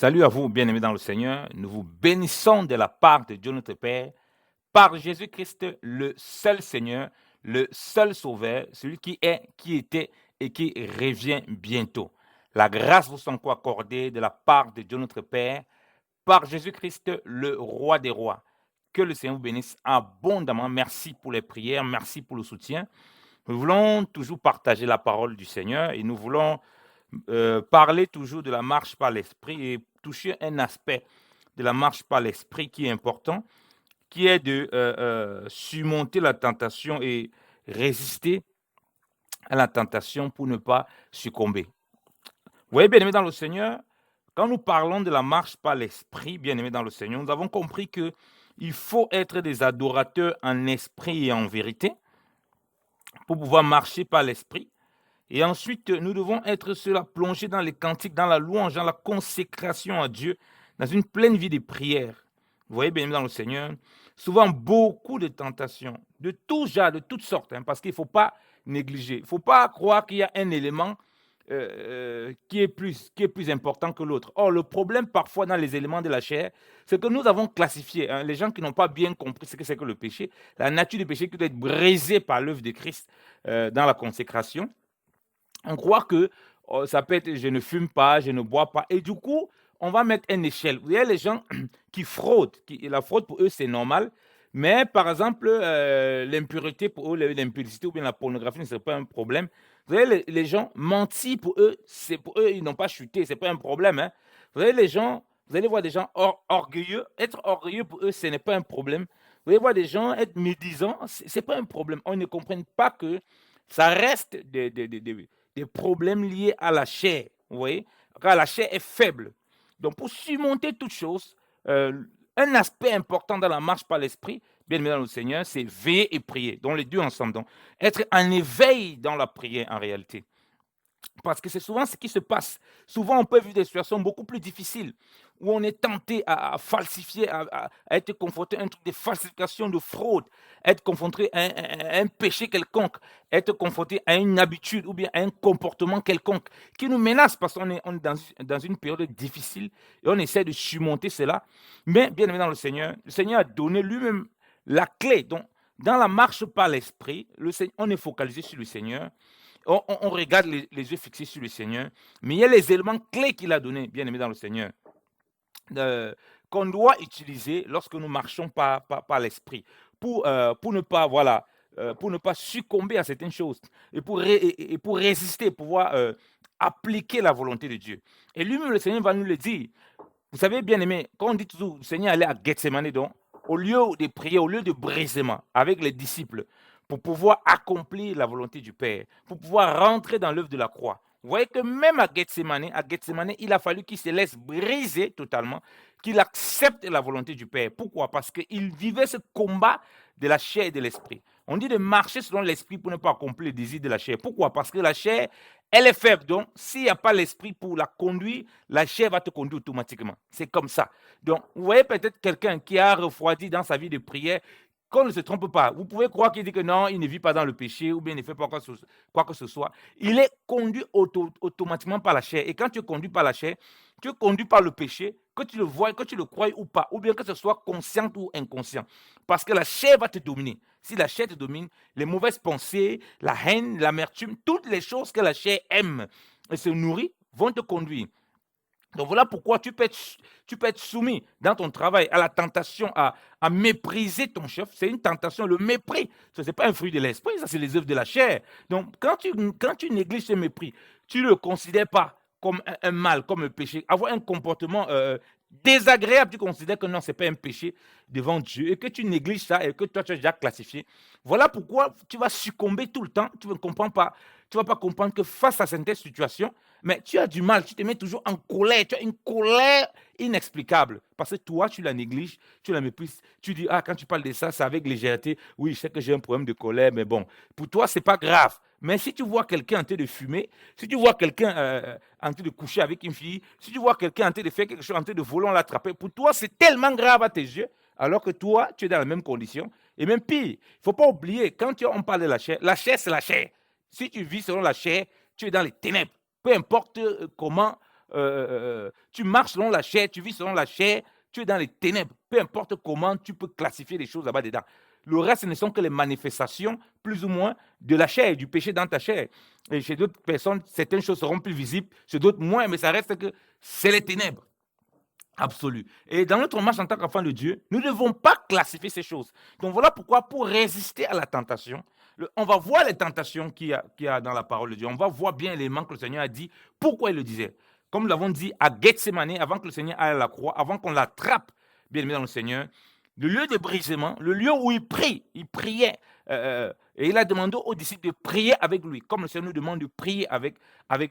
Salut à vous, bien-aimés dans le Seigneur. Nous vous bénissons de la part de Dieu notre Père, par Jésus-Christ, le seul Seigneur, le seul Sauveur, celui qui est, qui était et qui revient bientôt. La grâce vous soit accordée de la part de Dieu notre Père, par Jésus-Christ, le Roi des Rois. Que le Seigneur vous bénisse abondamment. Merci pour les prières, merci pour le soutien. Nous voulons toujours partager la parole du Seigneur et nous voulons parler toujours de la marche par l'esprit et toucher un aspect de la marche par l'esprit qui est important, qui est de surmonter la tentation et résister à la tentation pour ne pas succomber. Vous voyez, bien aimé dans le Seigneur, quand nous parlons de la marche par l'esprit, bien aimé dans le Seigneur, nous avons compris que il faut être des adorateurs en esprit et en vérité pour pouvoir marcher par l'esprit. Et ensuite, nous devons être ceux-là plongés dans les cantiques, dans la louange, dans la consécration à Dieu, dans une pleine vie de prière. Vous voyez bien dans le Seigneur, souvent beaucoup de tentations, de tout genre, de toutes sortes, parce qu'il ne faut pas négliger. Il ne faut pas croire qu'il y a un élément qui est plus important que l'autre. Or, le problème parfois dans les éléments de la chair, c'est que nous avons classifié, les gens qui n'ont pas bien compris ce que c'est que le péché, la nature du péché qui doit être brisée par l'œuvre de Christ dans la consécration. On croit que ça peut être je ne fume pas, je ne bois pas. Et du coup, on va mettre une échelle. Vous voyez les gens qui fraudent. La fraude pour eux, c'est normal. Mais par exemple, l'impureté pour eux, l'impudicité ou bien la pornographie ne serait pas un problème. Vous voyez, les gens mentir pour eux, ils n'ont pas chuté, ce n'est pas un problème. Vous voyez les gens, vous allez voir des gens orgueilleux. Être orgueilleux pour eux, ce n'est pas un problème. Vous allez voir des gens être médisants, ce n'est pas un problème. On ne comprend pas que ça reste des problèmes liés à la chair, vous voyez, car la chair est faible. Donc, pour surmonter toute chose, un aspect important dans la marche par l'esprit, bien aimé dans le Seigneur, c'est veiller et prier, donc les deux ensemble. Donc, être en éveil dans la prière en réalité. Parce que c'est souvent ce qui se passe. Souvent, on peut vivre des situations beaucoup plus difficiles où on est tenté à falsifier, à être confronté à un truc de falsification, de fraude, être confronté à un péché quelconque, être confronté à une habitude ou bien à un comportement quelconque qui nous menace parce qu'on est dans une période difficile et on essaie de surmonter cela. Mais bien évidemment, le Seigneur a donné lui-même la clé. Donc, dans la marche par l'esprit, on est focalisé sur le Seigneur. On regarde les yeux fixés sur le Seigneur, mais il y a les éléments clés qu'il a donnés, bien aimés dans le Seigneur, qu'on doit utiliser lorsque nous marchons par l'esprit, pour ne pas, voilà, pour ne pas succomber à certaines choses et pour résister, pouvoir appliquer la volonté de Dieu. Et lui-même, le Seigneur va nous le dire. Vous savez, bien aimé, quand on dit toujours, le Seigneur allait à Gethsemane, donc, au lieu de prier, au lieu de brisement avec les disciples, pour pouvoir accomplir la volonté du Père, pour pouvoir rentrer dans l'œuvre de la croix. Vous voyez que même à Gethsemane, il a fallu qu'il se laisse briser totalement, qu'il accepte la volonté du Père. Pourquoi? Parce qu'il vivait ce combat de la chair et de l'esprit. On dit de marcher selon l'esprit pour ne pas accomplir les désirs de la chair. Pourquoi? Parce que la chair, elle est faible. Donc, s'il n'y a pas l'esprit pour la conduire, la chair va te conduire automatiquement. C'est comme ça. Donc, vous voyez peut-être quelqu'un qui a refroidi dans sa vie de prière, qu'on ne se trompe pas. Vous pouvez croire qu'il dit que non, il ne vit pas dans le péché ou bien il ne fait pas quoi que ce soit. Il est conduit automatiquement par la chair. Et quand tu es conduit par la chair, tu es conduit par le péché, que tu le vois, que tu le crois ou pas, ou bien que ce soit conscient ou inconscient. Parce que la chair va te dominer. Si la chair te domine, les mauvaises pensées, la haine, l'amertume, toutes les choses que la chair aime et se nourrit vont te conduire. Donc voilà pourquoi tu peux être soumis dans ton travail à la tentation à mépriser ton chef. C'est une tentation, le mépris. Ce n'est pas un fruit de l'esprit, ça c'est les œuvres de la chair. Donc quand tu négliges ce mépris, tu ne le considères pas comme un mal, comme un péché. Avoir un comportement désagréable, tu considères que non, ce n'est pas un péché devant Dieu et que tu négliges ça et que toi tu as déjà classifié. Voilà pourquoi tu vas succomber tout le temps. Tu ne comprends pas. Tu ne vas pas comprendre que face à cette situation, mais tu as du mal, tu te mets toujours en colère, tu as une colère inexplicable. Parce que toi, tu la négliges, tu la méprises. Tu dis, ah, quand tu parles de ça, c'est avec légèreté. Oui, je sais que j'ai un problème de colère, mais bon, pour toi, ce n'est pas grave. Mais si tu vois quelqu'un en train de fumer, si tu vois quelqu'un en train de coucher avec une fille, si tu vois quelqu'un en train de faire quelque chose, en train de voler, on l'attraper, pour toi, c'est tellement grave à tes yeux, alors que toi, tu es dans la même condition. Et même pire, il ne faut pas oublier, quand on parle de la chair, c'est la chair. Si tu vis selon la chair, tu es dans les ténèbres. Peu importe comment tu marches selon la chair, tu vis selon la chair, tu es dans les ténèbres. Peu importe comment tu peux classifier les choses là-bas dedans. Le reste, ce ne sont que les manifestations, plus ou moins, de la chair, du péché dans ta chair. Et chez d'autres personnes, certaines choses seront plus visibles, chez d'autres moins, mais ça reste que c'est les ténèbres. Absolu. Et dans notre marche en tant qu'enfant de Dieu, nous ne devons pas classifier ces choses. Donc voilà pourquoi, pour résister à la tentation, on va voir les tentations qu'il y a dans la parole de Dieu. On va voir bien les éléments que le Seigneur a dit, pourquoi il le disait. Comme nous l'avons dit à Gethsemane, avant que le Seigneur aille à la croix, avant qu'on l'attrape, bien aimé dans le Seigneur, le lieu de brisement, le lieu où il priait, et il a demandé aux disciples de prier avec lui, comme le Seigneur nous demande de prier avec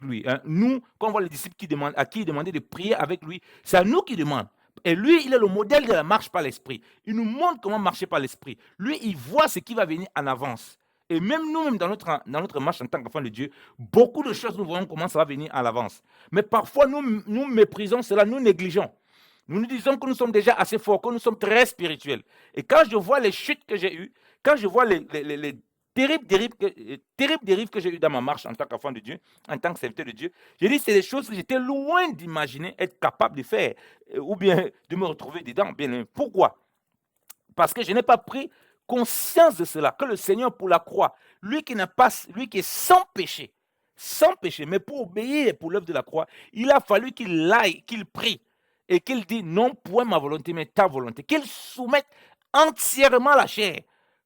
lui. Nous, quand on voit les disciples à qui il demandait de prier avec lui, c'est à nous qu'il demande. Et lui, il est le modèle de la marche par l'esprit. Il nous montre comment marcher par l'esprit. Lui, il voit ce qui va venir en avance. Et même nous-mêmes, dans notre marche en tant qu'enfant de Dieu, beaucoup de choses, nous voyons comment ça va venir à l'avance. Mais parfois, nous méprisons cela, nous négligeons. Nous nous disons que nous sommes déjà assez forts, que nous sommes très spirituels. Et quand je vois les chutes que j'ai eues, quand je vois les terribles dérives que j'ai eues dans ma marche en tant qu'enfant de Dieu, en tant que serviteur de Dieu, j'ai dit que c'est des choses que j'étais loin d'imaginer être capable de faire, ou bien de me retrouver dedans. Pourquoi? Parce que je n'ai pas pris conscience de cela, que le Seigneur pour la croix, lui qui est sans péché, mais pour obéir pour l'œuvre de la croix, il a fallu qu'il aille, qu'il prie, et qu'il dit non point ma volonté, mais ta volonté, qu'il soumette entièrement la chair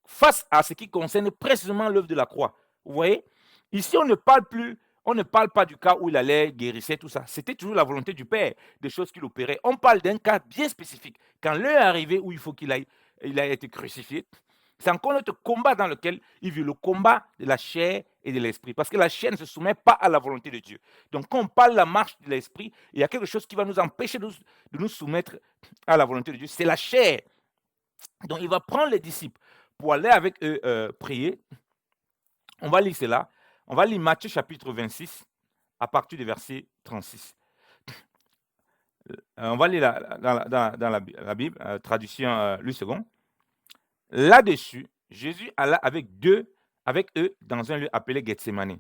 face à ce qui concerne précisément l'œuvre de la croix. Vous voyez? Ici, on ne parle pas du cas où il allait guérir, tout ça. C'était toujours la volonté du Père, des choses qu'il opérait. On parle d'un cas bien spécifique. Quand l'heure est arrivée où il faut qu'il a été crucifié, c'est encore notre combat dans lequel il vit, le combat de la chair et de l'esprit. Parce que la chair ne se soumet pas à la volonté de Dieu. Donc, quand on parle de la marche de l'esprit, il y a quelque chose qui va nous empêcher de nous soumettre à la volonté de Dieu. C'est la chair. Donc, il va prendre les disciples pour aller avec eux prier. On va lire cela. On va lire Matthieu chapitre 26 à partir du verset 36. On va lire dans la Bible, traduction Louis II. Là-dessus, Jésus alla avec eux dans un lieu appelé Gethsemane.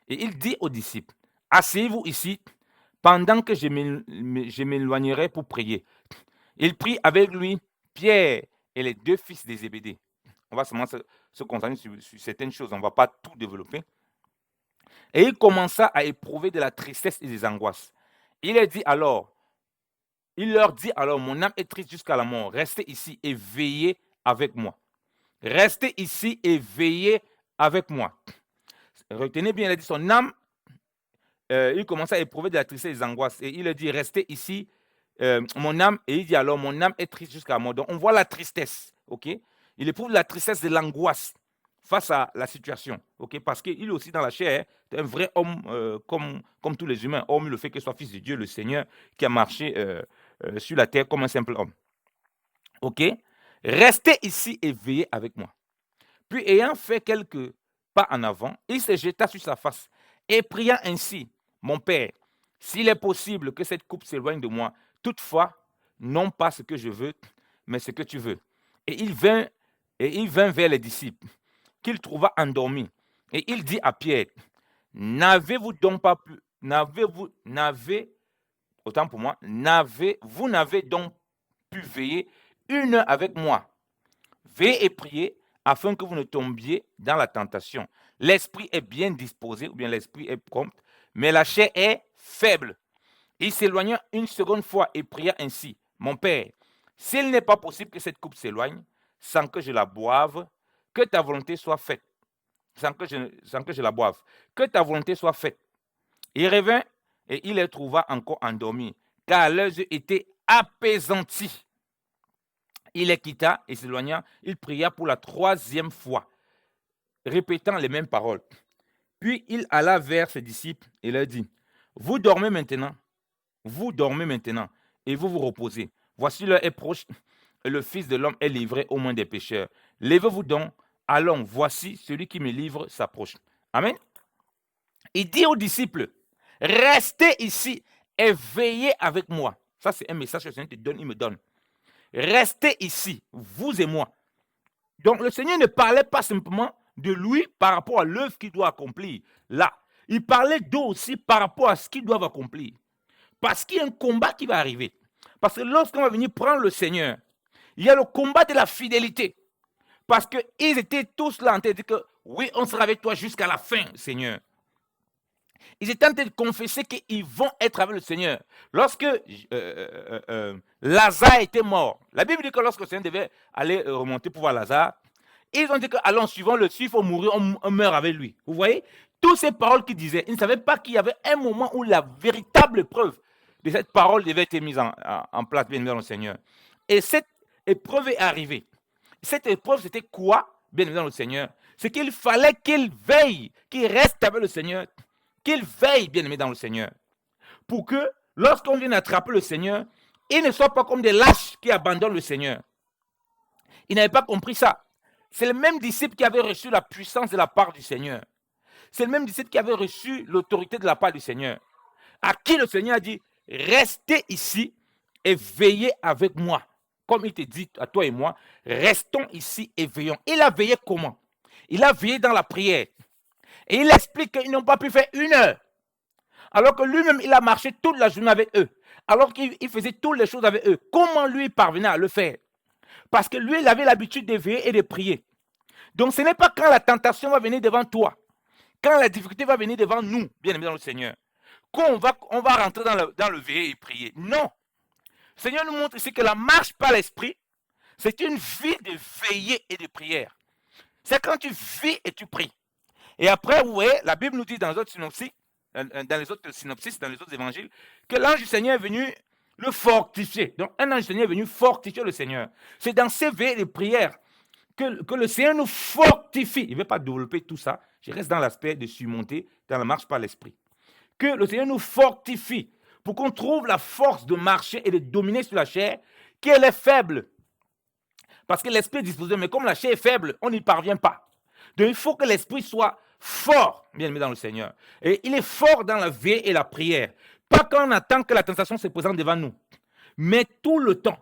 Et il dit aux disciples, « Asseyez-vous ici pendant que je m'éloignerai pour prier. » Il prit avec lui Pierre et les deux fils des Zébédée. On va seulement se concentrer sur certaines choses, on ne va pas tout développer. Et il commença à éprouver de la tristesse et des angoisses. Il leur dit alors, mon âme est triste jusqu'à la mort. Restez ici et veillez avec moi. Restez ici et veillez avec moi. Retenez bien, il a dit son âme, il commença à éprouver de la tristesse et des angoisses. Et il a dit, restez ici, mon âme. Et il dit alors, mon âme est triste jusqu'à la mort. Donc on voit la tristesse, ok? Il éprouve la tristesse de l'angoisse face à la situation, ok? Parce qu'il est aussi dans la chair, c'est un vrai homme comme tous les humains, hormis le fait qu'il soit fils de Dieu, le Seigneur, qui a marché sur la terre comme un simple homme. Ok? Restez ici et veillez avec moi. Puis, ayant fait quelques pas en avant, il se jeta sur sa face et pria ainsi, mon Père, s'il est possible que cette coupe s'éloigne de moi, toutefois, non pas ce que je veux, mais ce que tu veux. Et il vint vers les disciples, qu'il trouva endormis. Et il dit à Pierre, n'avez-vous donc pas pu, autant pour moi, vous n'avez donc pu veiller une heure avec moi. Veillez et priez afin que vous ne tombiez dans la tentation. L'esprit est bien disposé, ou bien l'esprit est prompt, mais la chair est faible. Il s'éloigna une seconde fois et pria ainsi, mon Père, s'il n'est pas possible que cette coupe s'éloigne, sans que je la boive, que ta volonté soit faite. Sans que je la boive, que ta volonté soit faite. Il revint et il les trouva encore endormis, car leurs yeux étaient apaisantis. Il les quitta et s'éloigna. Il pria pour la troisième fois, répétant les mêmes paroles. Puis il alla vers ses disciples et leur dit, vous dormez maintenant, et vous vous reposez. Voici l'heure est proche, et le Fils de l'homme est livré aux mains des pécheurs. Levez-vous donc, allons, voici celui qui me livre s'approche. Amen. Il dit aux disciples, restez ici et veillez avec moi. Ça, c'est un message que le Seigneur te donne, il me donne. Restez ici, vous et moi. Donc, le Seigneur ne parlait pas simplement de lui par rapport à l'œuvre qu'il doit accomplir. Là, il parlait d'eux aussi par rapport à ce qu'ils doivent accomplir. Parce qu'il y a un combat qui va arriver. Parce que lorsqu'on va venir prendre le Seigneur, il y a le combat de la fidélité. Parce qu'ils étaient tous là en train de dire que oui, on sera avec toi jusqu'à la fin, Seigneur. Ils étaient en train de confesser qu'ils vont être avec le Seigneur. Lorsque Lazare était mort, la Bible dit que lorsque le Seigneur devait aller remonter pour voir Lazare, ils ont dit que allons, suivons-le, s'il faut mourir, on meurt avec lui. Vous voyez, toutes ces paroles qu'ils disaient, ils ne savaient pas qu'il y avait un moment où la véritable preuve de cette parole devait être mise en place, bien évidemment, le Seigneur. Et cette épreuve est arrivée. Cette épreuve, c'était quoi, bien évidemment, le Seigneur? C'est qu'il fallait qu'il veille, qu'il reste avec le Seigneur, qu'il veille, bien aimé, dans le Seigneur. Pour que, lorsqu'on vient attraper le Seigneur, ils ne soient pas comme des lâches qui abandonnent le Seigneur. Ils n'avaient pas compris ça. C'est le même disciple qui avait reçu la puissance de la part du Seigneur. C'est le même disciple qui avait reçu l'autorité de la part du Seigneur. À qui le Seigneur a dit, restez ici et veillez avec moi. Comme il te dit à toi et moi, restons ici et veillons. Il a veillé comment? Il a veillé dans la prière. Et il explique qu'ils n'ont pas pu faire 1 heure. Alors que lui-même, il a marché toute la journée avec eux. Alors qu'il faisait toutes les choses avec eux. Comment lui parvenait à le faire? Parce que lui, il avait l'habitude de veiller et de prier. Donc ce n'est pas quand la tentation va venir devant toi, quand la difficulté va venir devant nous, bien aimé dans le Seigneur, qu'on va rentrer dans le veiller et prier. Non. Le Seigneur nous montre ici que la marche par l'esprit, c'est une vie de veiller et de prière. C'est quand tu vis et tu pries. Et après, vous voyez, la Bible nous dit dans les autres synopsis, dans les autres évangiles, que l'ange du Seigneur est venu le fortifier. Donc, un ange du Seigneur est venu fortifier le Seigneur. C'est dans ces veillées de prière que le Seigneur nous fortifie. Il ne veut pas développer tout ça. Je reste dans l'aspect de surmonter dans la marche par l'esprit. Que le Seigneur nous fortifie pour qu'on trouve la force de marcher et de dominer sur la chair, qu'elle est faible. Parce que l'esprit est disposé, mais comme la chair est faible, on n'y parvient pas. Donc il faut que l'esprit soit fort, bien aimé dans le Seigneur. Et il est fort dans la veille et la prière. Pas quand on attend que la tentation se présente devant nous, mais tout le temps.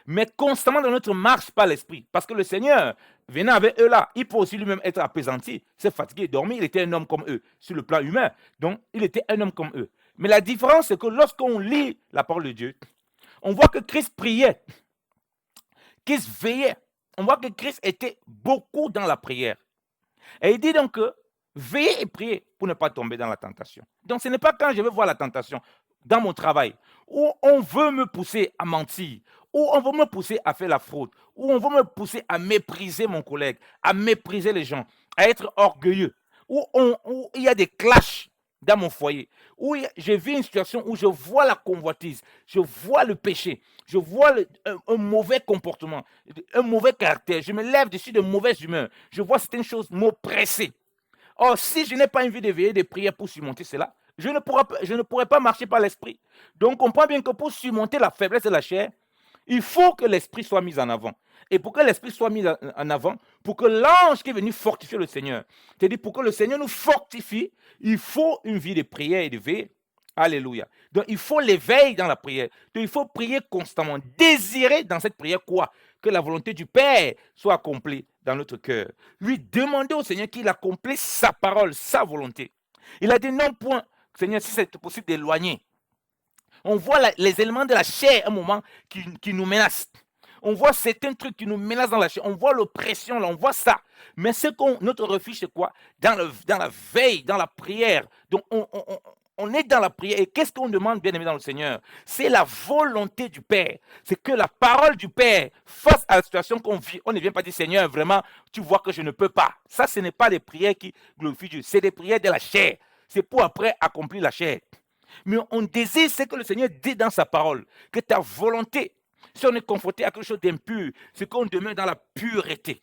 Mais constamment dans notre marche par l'esprit. Parce que le Seigneur, venant avec eux là, il peut aussi lui-même être apaisanti, s'est fatigué, dormir. Il était un homme comme eux, sur le plan humain. Donc, il était un homme comme eux. Mais la différence, c'est que lorsqu'on lit la parole de Dieu, on voit que Christ priait, Christ veillait. On voit que Christ était beaucoup dans la prière. Et il dit donc que veillez et priez pour ne pas tomber dans la tentation. Donc, ce n'est pas quand je vais voir la tentation dans mon travail, où on veut me pousser à mentir, où on veut me pousser à faire la fraude, où on veut me pousser à mépriser mon collègue, à mépriser les gens, à être orgueilleux, où il y a des clashs dans mon foyer, où je vis une situation où je vois la convoitise, je vois le péché, je vois un mauvais comportement, un mauvais caractère, je me lève dessus de mauvaise humeur, je vois certaines choses m'oppresser. Or, si je n'ai pas envie de veiller, de prier pour surmonter cela, je ne pourrai pas marcher par l'esprit. Donc, on comprend bien que pour surmonter la faiblesse de la chair, il faut que l'esprit soit mis en avant. Et pour que l'esprit soit mis en avant, pour que l'ange qui est venu fortifier le Seigneur, c'est-à-dire pour que le Seigneur nous fortifie, il faut une vie de prière et de veille. Alléluia. Donc, il faut l'éveil dans la prière. Donc, il faut prier constamment. Désirer dans cette prière quoi? Que la volonté du Père soit accomplie dans notre cœur. Lui demander au Seigneur qu'il accomplisse sa parole, sa volonté. Il a dit non point, Seigneur, si c'est possible d'éloigner. On voit les éléments de la chair à un moment qui nous menacent. On voit certains trucs qui nous menacent dans la chair. On voit l'oppression, là, on voit ça. Mais notre refuge, c'est quoi? Dans la veille, dans la prière. Donc, on est dans la prière. Et qu'est-ce qu'on demande, bien aimé dans le Seigneur? C'est la volonté du Père. C'est que la parole du Père, face à la situation qu'on vit, on ne vient pas dire, Seigneur, vraiment, tu vois que je ne peux pas. Ça, ce n'est pas des prières qui glorifient Dieu. C'est des prières de la chair. C'est pour après accomplir la chair. Mais on désire ce que le Seigneur dit dans sa parole, que ta volonté, si on est confronté à quelque chose d'impur, c'est qu'on demeure dans la pureté.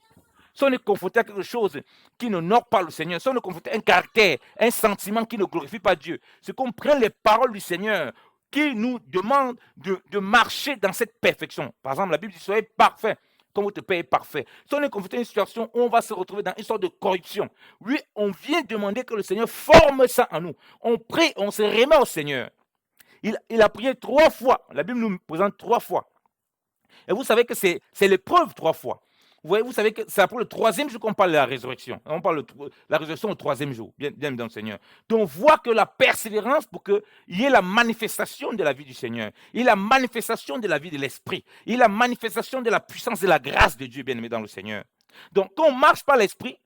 Si on est confronté à quelque chose qui n'honore pas le Seigneur, si on est confronté à un caractère, un sentiment qui ne glorifie pas Dieu, c'est qu'on prenne les paroles du Seigneur qui nous demandent de marcher dans cette perfection. Par exemple, la Bible dit, soyez parfaits comme votre Père est parfait. Si on est confronté à une situation où on va se retrouver dans une sorte de corruption, oui, on vient demander que le Seigneur forme ça en nous. On prie, on se remet au Seigneur. Il a prié 3 fois. La Bible nous présente 3 fois. Et vous savez que c'est l'épreuve 3 fois. Vous voyez, vous savez que c'est pour le troisième jour qu'on parle de la résurrection. On parle de la résurrection au troisième jour, bien dans le Seigneur. Donc on voit que la persévérance pour qu'il y ait la manifestation de la vie du Seigneur, il y ait la manifestation de la vie de l'Esprit, il y ait la manifestation de la puissance et de la grâce de Dieu bien-aimé dans le Seigneur. Donc quand on marche par l'Esprit,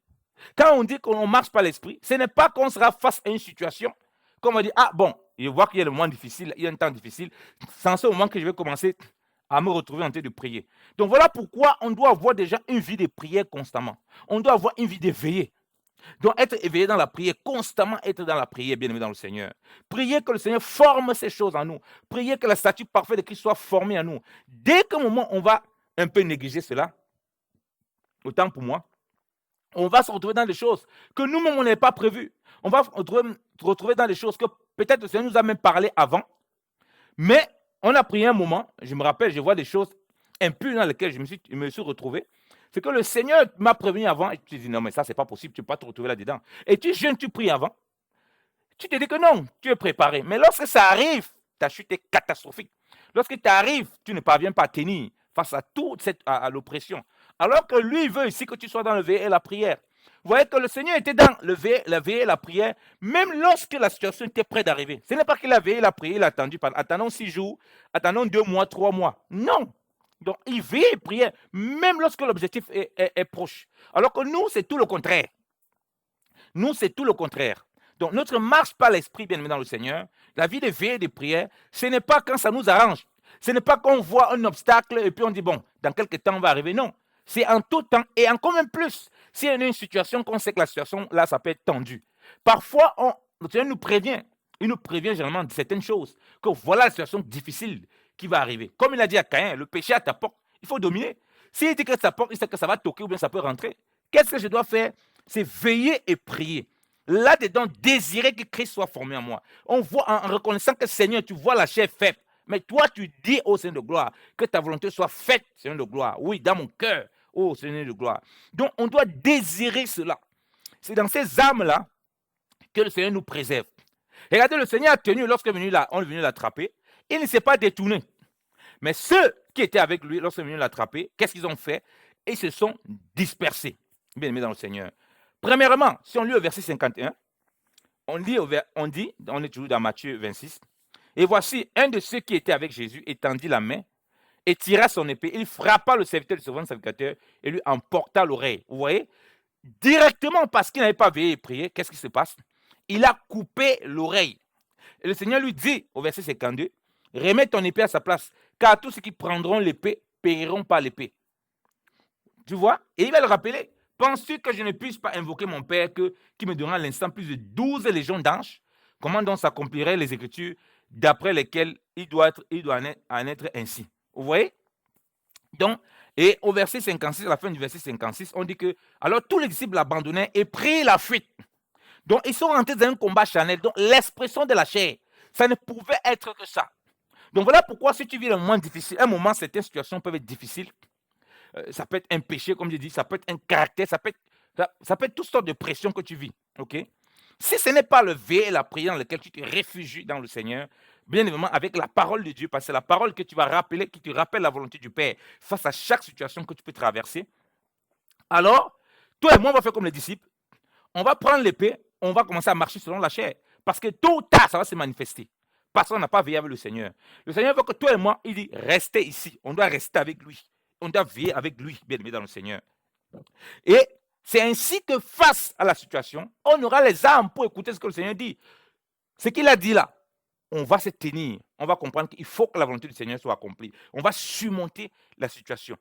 quand on dit qu'on marche par l'Esprit, ce n'est pas qu'on sera face à une situation, qu'on va dire, ah bon, je vois qu'il y a le moment difficile, il y a un temps difficile, c'est en ce moment que je vais commencer à me retrouver en train de prier. Donc voilà pourquoi on doit avoir déjà une vie de prière constamment. On doit avoir une vie d'éveillé. Donc être éveillé dans la prière, constamment être dans la prière, bien aimé dans le Seigneur. Prier que le Seigneur forme ces choses en nous. Prier que la statue parfaite de Christ soit formée en nous. Dès qu'un moment on va un peu négliger cela, autant pour moi, on va se retrouver dans des choses que nous-mêmes on n'avait pas prévues. On va se retrouver dans des choses que peut-être le Seigneur nous a même parlé avant, mais on a pris un moment, je me rappelle, je vois des choses impures dans lesquelles je me suis retrouvé. C'est que le Seigneur m'a prévenu avant et tu te dis non mais ça c'est pas possible, tu ne peux pas te retrouver là-dedans. Et tu jeûnes, tu pries avant. Tu te dis que non, tu es préparé. Mais lorsque ça arrive, ta chute est catastrophique. Lorsque tu arrives, tu ne parviens pas à tenir face à toute à l'oppression. Alors que lui, il veut ici que tu sois dans le veillé et la prière. Vous voyez que le Seigneur était dans le veillé et la prière, même lorsque la situation était prête d'arriver. Ce n'est pas qu'il a veillé la prière, il a attendu, attendons 6 jours, attendons 2 mois, 3 mois. Non. Donc, il veille et prière, même lorsque l'objectif est proche. Alors que nous, c'est tout le contraire. Nous, c'est tout le contraire. Donc, notre marche par l'esprit, bien aimé dans le Seigneur, la vie de veillée et de prière, ce n'est pas quand ça nous arrange. Ce n'est pas qu'on voit un obstacle et puis on dit, bon, dans quelques temps, on va arriver. Non. C'est en tout temps et encore même plus. Si on a une situation qu'on sait que la situation, là, ça peut être tendue. Parfois, le Seigneur nous prévient. Il nous prévient généralement de certaines choses. Que voilà la situation difficile qui va arriver. Comme il a dit à Caïn, le péché à ta porte, il faut dominer. S'il dit que sa porte, il sait que ça va toquer ou bien ça peut rentrer. Qu'est-ce que je dois faire? C'est veiller et prier. Là-dedans, désirer que Christ soit formé en moi. On voit en reconnaissant que Seigneur, tu vois la chair faible. Mais toi, tu dis au Seigneur de gloire que ta volonté soit faite, Seigneur de gloire. Oui, dans mon cœur, oh Seigneur de gloire. Donc, on doit désirer cela. C'est dans ces âmes-là que le Seigneur nous préserve. Regardez, le Seigneur a tenu lorsque on est venu l'attraper. Il ne s'est pas détourné. Mais ceux qui étaient avec lui, lorsqu'on est venu l'attraper, qu'est-ce qu'ils ont fait? Ils se sont dispersés. Bien aimé dans le Seigneur. Premièrement, si on lit au verset 51, on est toujours dans Matthieu 26, et voici un de ceux qui étaient avec Jésus étendit la main et tira son épée. Il frappa le serviteur du servant sacrificateur et lui emporta l'oreille. Vous voyez? Directement parce qu'il n'avait pas veillé et prié, qu'est-ce qui se passe? Il a coupé l'oreille. Et le Seigneur lui dit au verset 52, remets ton épée à sa place, car tous ceux qui prendront l'épée périront par l'épée. Tu vois? Et il va le rappeler. Penses-tu que je ne puisse pas invoquer mon Père qui me donnera à l'instant plus de 12 légions d'anges? Comment donc s'accompliraient les Écritures d'après lesquelles il doit en être ainsi? Vous voyez? Donc, et au verset 56, à la fin du verset 56, on dit que alors tous les disciples l'abandonnaient et prirent la fuite. Donc, ils sont rentrés dans un combat charnel. Donc, l'expression de la chair, ça ne pouvait être que ça. Donc, voilà pourquoi si tu vis un moment difficile, certaines situations peuvent être difficiles. Ça peut être un péché, comme je dis, ça peut être un caractère, ça peut être toutes sortes de pressions que tu vis. Okay? Si ce n'est pas le veille et la prière dans lequel tu te réfugies dans le Seigneur, bien évidemment, avec la parole de Dieu, parce que c'est la parole que tu vas rappeler, qui te rappelle la volonté du Père face à chaque situation que tu peux traverser, alors, toi et moi, on va faire comme les disciples. On va prendre l'épée, on va commencer à marcher selon la chair. Parce que tôt ou tard, ça va se manifester. Parce qu'on n'a pas veillé avec le Seigneur. Le Seigneur veut que toi et moi, il dit, restez ici. On doit rester avec lui. On doit veiller avec lui, bien aimé dans le Seigneur. Et c'est ainsi que face à la situation, on aura les armes pour écouter ce que le Seigneur dit. Ce qu'il a dit là, on va se tenir. On va comprendre qu'il faut que la volonté du Seigneur soit accomplie. On va surmonter la situation.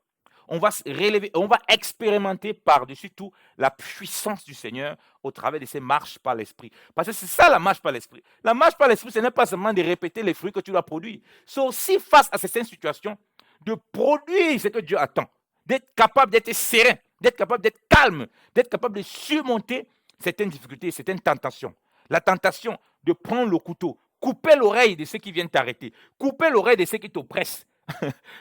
On va se relever, on va expérimenter par-dessus tout la puissance du Seigneur au travers de ces marches par l'Esprit. Parce que c'est ça la marche par l'Esprit. La marche par l'Esprit, ce n'est pas seulement de répéter les fruits que tu dois produire. C'est aussi face à certaines situations de produire ce que Dieu attend. D'être capable d'être serein, d'être capable d'être calme, d'être capable de surmonter certaines difficultés, certaines tentations. La tentation de prendre le couteau, couper l'oreille de ceux qui viennent t'arrêter, couper l'oreille de ceux qui t'oppressent.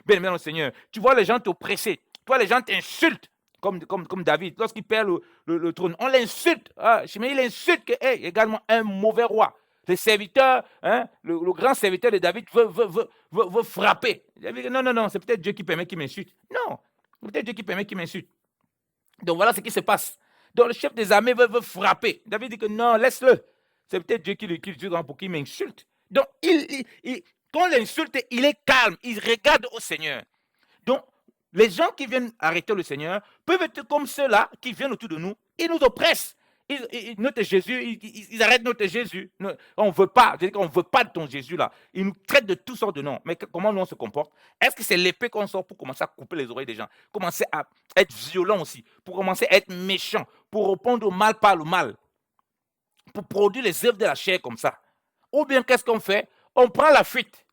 Bien aimé le Seigneur, tu vois les gens t'oppresser, toi les gens t'insultent, comme David, lorsqu'il perd le trône, on l'insulte, il insulte que, également un mauvais roi. Le serviteur, le grand serviteur de David veut frapper. David dit, non, c'est peut-être Dieu qui permet qu'il m'insulte. Non, c'est peut-être Dieu qui permet qu'il m'insulte. Donc voilà ce qui se passe. Donc le chef des armées veut frapper. David dit que non, laisse-le. C'est peut-être Dieu qui l'utilise pour qu'il m'insulte. Donc quand on l'insulte, il est calme, il regarde au Seigneur. Donc les gens qui viennent arrêter le Seigneur peuvent être comme ceux-là qui viennent autour de nous, ils nous oppressent. Notre Jésus, ils arrêtent notre Jésus. On ne veut pas, on ne veut pas de ton Jésus là. Ils nous traitent de toutes sortes de noms. Mais comment nous on se comporte? Est-ce que c'est l'épée qu'on sort pour commencer à couper les oreilles des gens? Commencer à être violent aussi, pour commencer à être méchant, pour répondre au mal par le mal, pour produire les œuvres de la chair comme ça? Ou bien qu'est-ce qu'on fait? On prend la fuite.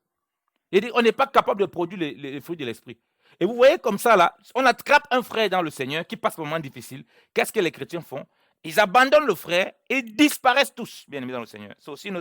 Et on n'est pas capable de produire les fruits de l'esprit. Et vous voyez comme ça là, on attrape un frère dans le Seigneur qui passe un moment difficile. Qu'est-ce que les chrétiens font? Ils abandonnent le frère et disparaissent tous, bien aimés dans le Seigneur. C'est aussi une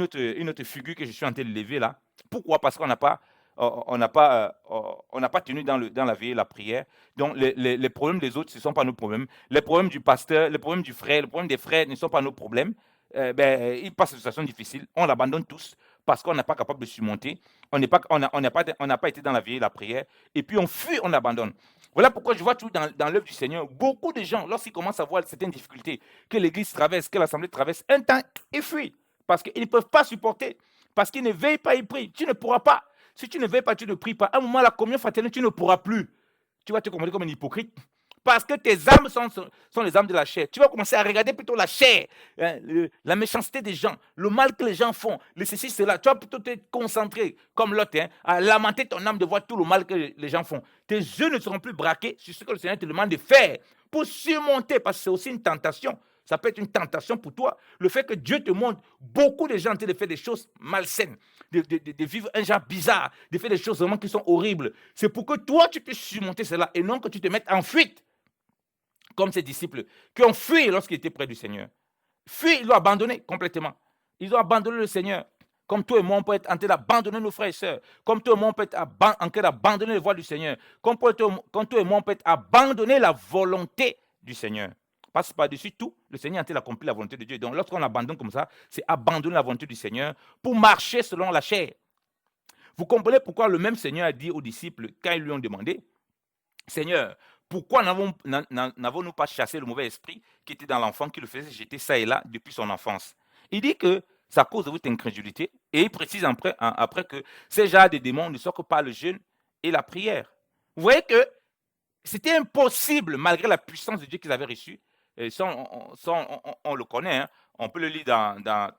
autre figure que je suis en train de lever là. Pourquoi? Parce qu'on n'a pas, on n'a pas tenu dans la veillée la prière. Donc les problèmes des autres, ce ne sont pas nos problèmes. Les problèmes du pasteur, les problèmes du frère, les problèmes des frères ne sont pas nos problèmes. Ils passent une situation difficile. On l'abandonne tous parce qu'on n'est pas capable de surmonter. On n'a pas été dans la veillée la prière. Et puis on fuit, on abandonne. Voilà pourquoi je vois toujours dans l'œuvre du Seigneur, beaucoup de gens, lorsqu'ils commencent à voir certaines difficultés, que l'Église traverse, que l'Assemblée traverse, un temps, ils fuient. Parce qu'ils ne peuvent pas supporter. Parce qu'ils ne veillent pas, ils prient. Tu ne pourras pas. Si tu ne veilles pas, tu ne pries pas. À un moment, la communion fraternelle, tu ne pourras plus. Tu vas te comporter comme un hypocrite. Parce que tes âmes sont les âmes de la chair. Tu vas commencer à regarder plutôt la chair, hein, la méchanceté des gens, le mal que les gens font, le ceci, cela. Tu vas plutôt te concentrer, comme l'autre, hein, à lamenter ton âme de voir tout le mal que les gens font. Tes yeux ne seront plus braqués sur ce que le Seigneur te demande de faire pour surmonter, parce que c'est aussi une tentation. Ça peut être une tentation pour toi. Le fait que Dieu te montre beaucoup de gens en train de faire des choses malsaines, de vivre un genre bizarre, de faire des choses vraiment qui sont horribles. C'est pour que toi, tu puisses surmonter cela et non que tu te mettes en fuite. Comme ces disciples qui ont fui lorsqu'ils étaient près du Seigneur. Fui, ils l'ont abandonné complètement. Ils ont abandonné le Seigneur. Comme toi et moi, on peut être en train d'abandonner nos frères et sœurs. Comme toi et moi, on peut être en train d'abandonner les voies du Seigneur. Comme toi et moi, on peut être abandonner la volonté du Seigneur. Parce que par-dessus tout, le Seigneur a en train d'accomplir la volonté de Dieu. Donc, lorsqu'on abandonne comme ça, c'est abandonner la volonté du Seigneur pour marcher selon la chair. Vous comprenez pourquoi le même Seigneur a dit aux disciples, quand ils lui ont demandé, Seigneur, pourquoi n'avons-nous pas chassé le mauvais esprit qui était dans l'enfant, qui le faisait jeter ça et là depuis son enfance? Il dit que c'est à cause de votre incrédulité. Et il précise après que ces genres de démons ne sortent que par le jeûne et la prière. Vous voyez que c'était impossible, malgré la puissance de Dieu qu'ils avaient reçue. Et ça, on le connaît. Hein. On peut le lire dans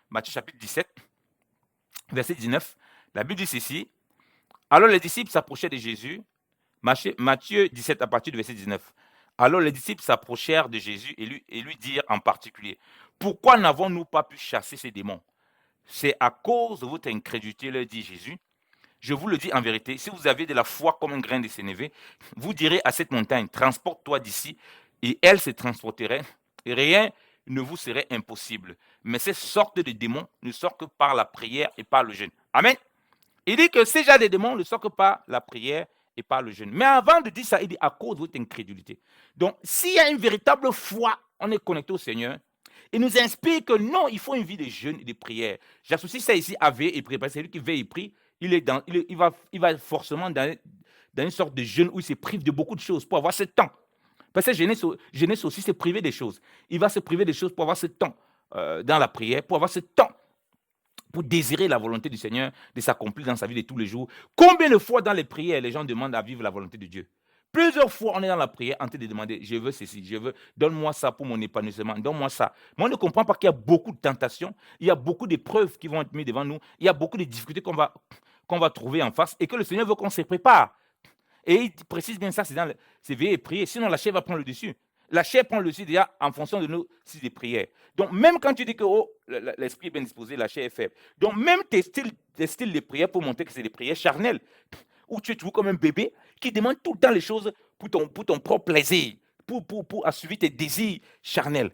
Matthieu chapitre 17, verset 19. La Bible dit ceci. Alors les disciples s'approchaient de Jésus. Matthieu 17 à partir du verset 19. Alors les disciples s'approchèrent de Jésus et lui dirent en particulier, pourquoi n'avons-nous pas pu chasser ces démons? C'est à cause de votre incrédulité, leur dit Jésus. Je vous le dis en vérité, si vous avez de la foi comme un grain de sénévé, vous direz à cette montagne, transporte-toi d'ici, et elle se transporterait, et rien ne vous serait impossible. Mais ces sortes de démons ne sortent que par la prière et par le jeûne. Amen. Il dit que ces gens de démons ne sortent que par la prière et par le jeûne. Mais avant de dire ça, il dit à cause de votre incrédulité. Donc, s'il y a une véritable foi, on est connecté au Seigneur. Il nous inspire que non, il faut une vie de jeûne et de prière. J'associe ça ici à veiller et prier. Parce que celui qui veille et prie, il va forcément dans une sorte de jeûne où il se prive de beaucoup de choses pour avoir ce temps. Parce que jeûner aussi, c'est priver des choses. Il va se priver des choses pour avoir ce temps dans la prière, pour avoir ce temps pour désirer la volonté du Seigneur de s'accomplir dans sa vie de tous les jours. Combien de fois dans les prières, les gens demandent à vivre la volonté de Dieu? Plusieurs fois, on est dans la prière en train de demander, je veux ceci, donne-moi ça pour mon épanouissement, donne-moi ça. Mais on ne comprend pas qu'il y a beaucoup de tentations, il y a beaucoup d'épreuves qui vont être mises devant nous, il y a beaucoup de difficultés qu'on va trouver en face et que le Seigneur veut qu'on se prépare. Et il précise bien ça, c'est veiller et prier, sinon la chair va prendre le dessus. La chair prend le dessus déjà en fonction de nos styles de prière. Donc, même quand tu dis que l'esprit est bien disposé, la chair est faible. Donc, même tes styles de prière pour montrer que c'est des prières charnelles, où tu es toujours comme un bébé qui demande tout le temps les choses pour ton propre plaisir, pour assouvir tes désirs charnels.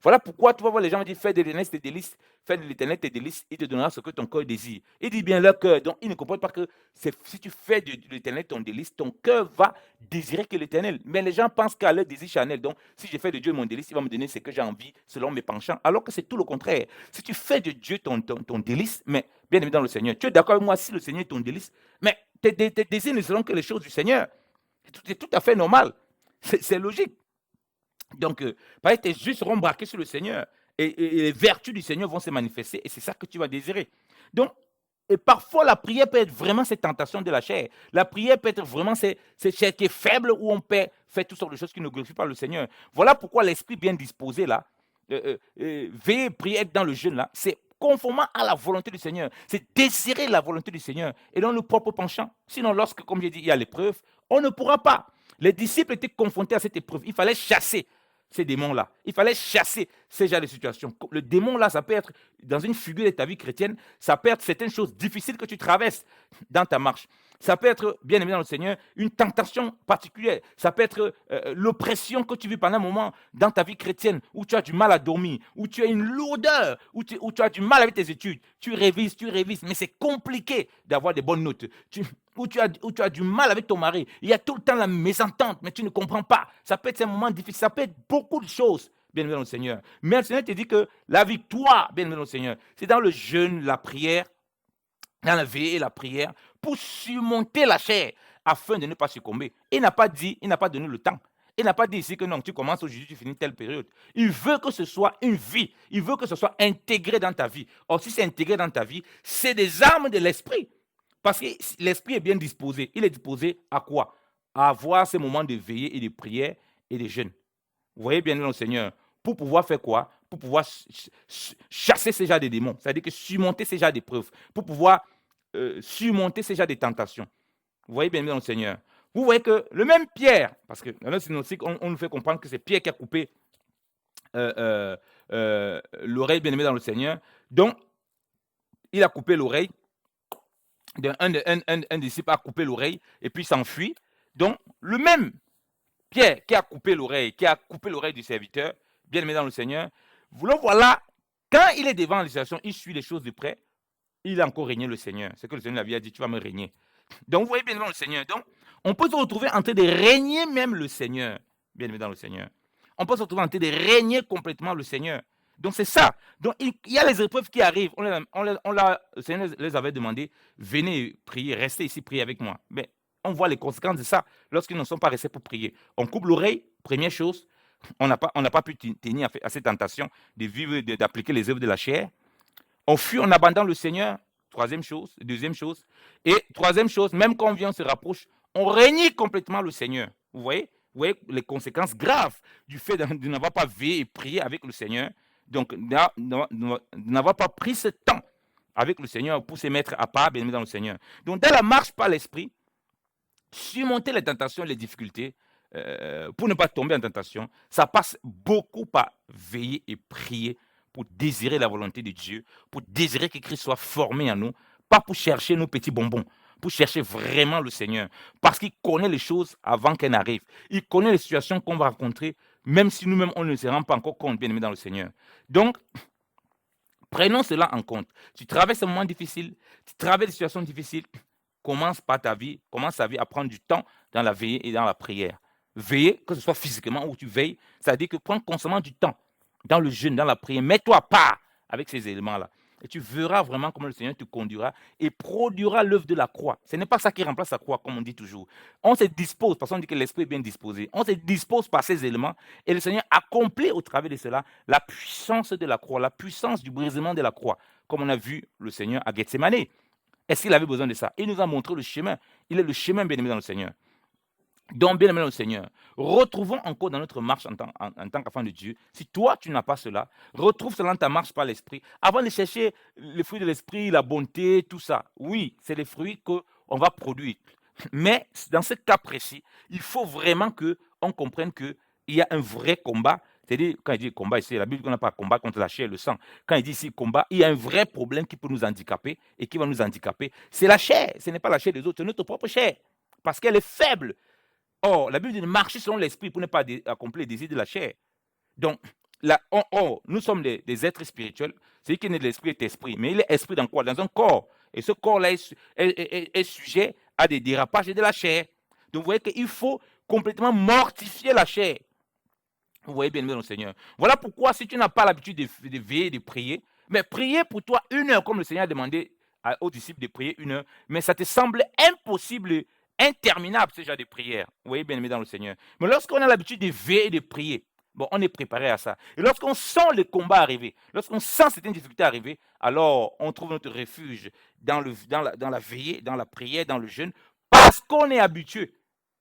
Voilà pourquoi tu vas voir les gens dire fais de l'éternel tes délices, fais de l'éternel tes délices, il te donnera ce que ton cœur désire. Il dit bien leur cœur, donc ils ne comprennent pas que si tu fais de l'éternel ton délice, ton cœur va désirer que l'éternel. Mais les gens pensent qu'à leur désir charnel, donc si je fais de Dieu mon délice, il va me donner ce que j'ai envie selon mes penchants, alors que c'est tout le contraire. Si tu fais de Dieu ton délice, mais bien aimé dans le Seigneur, tu es d'accord avec moi si le Seigneur est ton délice, mais tes désirs ne seront que les choses du Seigneur. C'est tout à fait normal. C'est logique. Donc, parce que tes yeux seront braqués sur le Seigneur et les vertus du Seigneur vont se manifester et c'est ça que tu vas désirer. Donc, et parfois, la prière peut être vraiment cette tentation de la chair. La prière peut être vraiment cette chair qui est faible où on peut faire toutes sortes de choses qui ne glorifient pas le Seigneur. Voilà pourquoi l'esprit bien disposé, là, veiller, prier, être dans le jeûne, là, c'est conformément à la volonté du Seigneur. C'est désirer la volonté du Seigneur et non le propre penchant. Sinon, lorsque, comme j'ai dit, il y a l'épreuve, on ne pourra pas. Les disciples étaient confrontés à cette épreuve. Il fallait chasser ces démons-là. Il fallait chasser ces genres de situations. Le démon-là, ça peut être, dans une figure de ta vie chrétienne, ça peut être certaines choses difficiles que tu traverses dans ta marche. Ça peut être, bien aimé dans le Seigneur, une tentation particulière. Ça peut être l'oppression que tu vis pendant un moment dans ta vie chrétienne, où tu as du mal à dormir, où tu as une lourdeur, où tu as du mal avec tes études. Tu révises, mais c'est compliqué d'avoir des bonnes notes. Où tu as du mal avec ton mari. Il y a tout le temps la mésentente, mais tu ne comprends pas. Ça peut être un moment difficile, ça peut être beaucoup de choses, bien aimé dans le Seigneur. Mais le Seigneur te dit que la victoire, bien aimé dans le Seigneur, c'est dans le jeûne, la prière, dans la veillée et la prière, pour surmonter la chair, afin de ne pas succomber. Il n'a pas donné le temps. Il n'a pas dit ici que non, tu commences aujourd'hui, tu finis telle période. Il veut que ce soit une vie. Il veut que ce soit intégré dans ta vie. Or, si c'est intégré dans ta vie, c'est des armes de l'esprit. Parce que l'esprit est bien disposé. Il est disposé à quoi? À avoir ces moments de veillée et de prière et de jeûne. Vous voyez bien le Seigneur. Pour pouvoir faire quoi? Pour pouvoir chasser ces genres de démons. C'est-à-dire que surmonter ces genres d'épreuves. Pour pouvoir surmonter ces genres de tentations. Vous voyez bien le Seigneur. Vous voyez que le même Pierre, parce que dans notre synoptique, on nous fait comprendre que c'est Pierre qui a coupé l'oreille bien-aimée dans le Seigneur. Donc, il a coupé l'oreille. Un disciple a coupé l'oreille et puis s'enfuit. Donc, le même Pierre qui a coupé l'oreille du serviteur, bien aimé dans le Seigneur, vous le voilà, quand il est devant la situation, il suit les choses de près, il a encore régné le Seigneur. C'est que le Seigneur lui a dit, tu vas me régner. Donc, vous voyez bien aimé dans le Seigneur. Donc, on peut se retrouver en train de régner même le Seigneur, bien aimé dans le Seigneur. On peut se retrouver en train de régner complètement le Seigneur. Donc, c'est ça. Donc, il y a les épreuves qui arrivent. Le Seigneur les avait demandé, venez prier, restez ici, prier avec moi. Mais on voit les conséquences de ça lorsqu'ils ne sont pas restés pour prier. On coupe l'oreille, première chose, on n'a pas pu tenir à cette tentation de vivre, d'appliquer les œuvres de la chair. On fuit, on abandonne le Seigneur, troisième chose, deuxième chose. Et troisième chose, même quand on vient, on se rapproche, on renie complètement le Seigneur. Vous voyez les conséquences graves du fait de n'avoir pas veillé et prié avec le Seigneur. Donc, n'avoir pas pris ce temps avec le Seigneur pour se mettre à part, bien aimé dans le Seigneur. Donc, dans la marche par l'esprit, surmonter les tentations, les difficultés, pour ne pas tomber en tentation, ça passe beaucoup par veiller et prier pour désirer la volonté de Dieu, pour désirer que Christ soit formé en nous, pas pour chercher nos petits bonbons, pour chercher vraiment le Seigneur, parce qu'il connaît les choses avant qu'elles n'arrivent. Il connaît les situations qu'on va rencontrer, même si nous-mêmes, on ne se rend pas encore compte, bien aimé dans le Seigneur. Donc, prenons cela en compte. Tu traverses un moment difficile, tu traverses des situations difficiles, commence ta vie à prendre du temps dans la veillée et dans la prière. Veiller, que ce soit physiquement où tu veilles, c'est-à-dire que prends constamment du temps dans le jeûne, dans la prière. Mets-toi à part avec ces éléments-là. Et tu verras vraiment comment le Seigneur te conduira et produira l'œuvre de la croix. Ce n'est pas ça qui remplace la croix, comme on dit toujours. On se dispose, parce qu'on dit que l'esprit est bien disposé. On se dispose par ces éléments et le Seigneur accomplit au travers de cela la puissance de la croix, la puissance du brisement de la croix, comme on a vu le Seigneur à Gethsémane. Est-ce qu'il avait besoin de ça? Il nous a montré le chemin. Il est le chemin bien-aimé dans le Seigneur. Donc, bien aimé dans le Seigneur, retrouvons encore dans notre marche en tant qu'enfant de Dieu. Si toi, tu n'as pas cela, retrouve cela dans ta marche par l'Esprit. Avant de chercher les fruits de l'Esprit, la bonté, tout ça. Oui, c'est les fruits qu'on va produire. Mais dans ce cas précis, il faut vraiment qu'on comprenne qu'il y a un vrai combat. C'est-à-dire, quand il dit combat ici, la Bible, on n'a pas combat contre la chair et le sang. Quand il dit ici combat, il y a un vrai problème qui peut nous handicaper et qui va nous handicaper. C'est la chair, ce n'est pas la chair des autres, c'est notre propre chair. Parce qu'elle est faible. Or, la Bible dit de marcher selon l'esprit pour ne pas accomplir les désirs de la chair. Donc, nous sommes des êtres spirituels. Celui qui est né de l'esprit est esprit. Mais il est esprit dans quoi? Dans un corps. Et ce corps-là est sujet à des dérapages de la chair. Donc, vous voyez qu'il faut complètement mortifier la chair. Vous voyez bien, le Seigneur. Voilà pourquoi, si tu n'as pas l'habitude de veiller, de prier, mais prier pour toi 1 heure, comme le Seigneur a demandé aux disciples de prier 1 heure, mais ça te semble impossible interminable, ce genre de prière. Vous voyez, bien aimé dans le Seigneur. Mais lorsqu'on a l'habitude de veiller et de prier, bon, on est préparé à ça. Et lorsqu'on sent le combat arriver, lorsqu'on sent certaines difficultés arriver, alors on trouve notre refuge dans la veillée, dans la prière, dans le jeûne, parce qu'on est habitué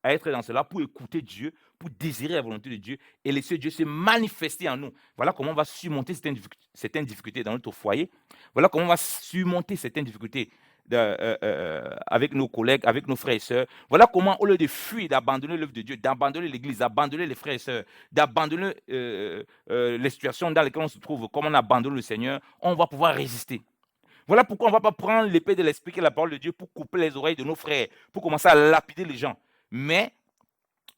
à être dans cela pour écouter Dieu, pour désirer la volonté de Dieu et laisser Dieu se manifester en nous. Voilà comment on va surmonter certaines difficultés dans notre foyer. Voilà comment on va surmonter certaines difficultés avec nos collègues, avec nos frères et sœurs. Voilà comment, au lieu de fuir, d'abandonner l'œuvre de Dieu, d'abandonner l'église, d'abandonner les frères et sœurs, d'abandonner les situations dans lesquelles on se trouve, comme on abandonne le Seigneur, on va pouvoir résister. Voilà pourquoi on ne va pas prendre l'épée de l'esprit qui est la parole de Dieu pour couper les oreilles de nos frères, pour commencer à lapider les gens. Mais